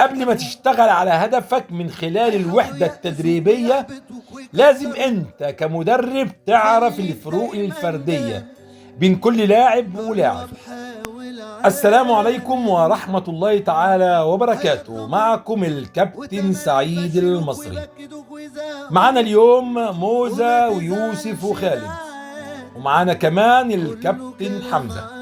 قبل ما تشتغل على هدفك من خلال الوحدة التدريبية، لازم انت كمدرب تعرف الفروق الفردية بين كل لاعب ولاعب. السلام عليكم ورحمة الله تعالى وبركاته. معكم الكابتن سعيد المصري. معنا اليوم موزة ويوسف وخالد، ومعنا كمان الكابتن حمزة.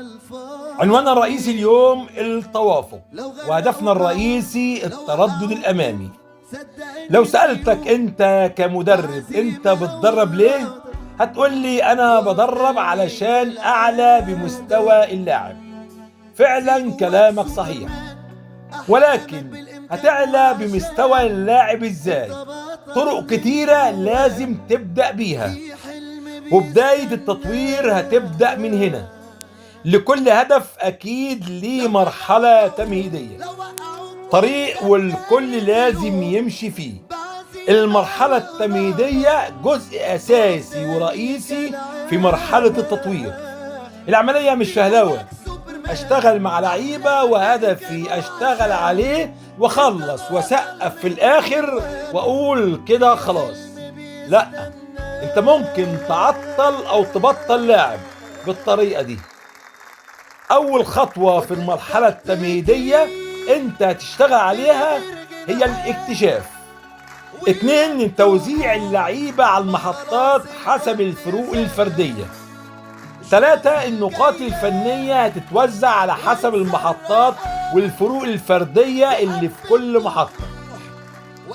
عنواننا الرئيسي اليوم التوافق، وهدفنا الرئيسي التردد الأمامي. لو سألتك أنت كمدرب أنت بتدرب ليه؟ هتقول لي أنا بدرب علشان أعلى بمستوى اللاعب. فعلا كلامك صحيح، ولكن هتعلى بمستوى اللاعب إزاي؟ طرق كتيرة لازم تبدأ بيها، وبداية التطوير هتبدأ من هنا. لكل هدف أكيد ليه مرحلة تمهيدية، طريق والكل لازم يمشي فيه. المرحلة التمهيدية جزء أساسي ورئيسي في مرحلة التطوير. العملية مش فهلوة أشتغل مع لعيبة وهدفي أشتغل عليه وخلص وسقف في الآخر وأقول كده خلاص. لا، أنت ممكن تعطل أو تبطل لاعب بالطريقة دي. أول خطوة في المرحلة التمهيدية أنت هتشتغل عليها هي الاكتشاف. 2، توزيع اللعيبة على المحطات حسب الفروق الفردية. 3، النقاط الفنية هتتوزع على حسب المحطات والفروق الفردية اللي في كل محطة.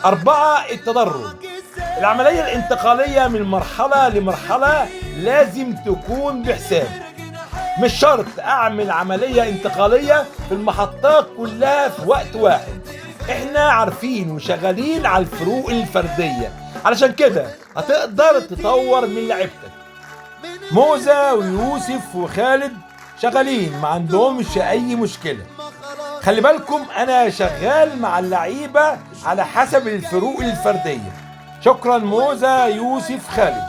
4، التدرج. العملية الانتقالية من مرحلة لمرحلة لازم تكون بحساب. مش شرط أعمل عملية انتقالية في المحطات كلها في وقت واحد. احنا عارفين وشغالين على الفروق الفردية، علشان كده هتقدر تطور من لعيبتك. موزة ويوسف وخالد شغالين ما عندهمش أي مشكلة. خلي بالكم أنا شغال مع اللعيبة على حسب الفروق الفردية. شكرا موزة يوسف خالد.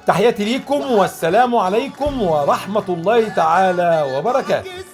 تحياتي ليكم والسلام عليكم ورحمة الله تعالى وبركاته.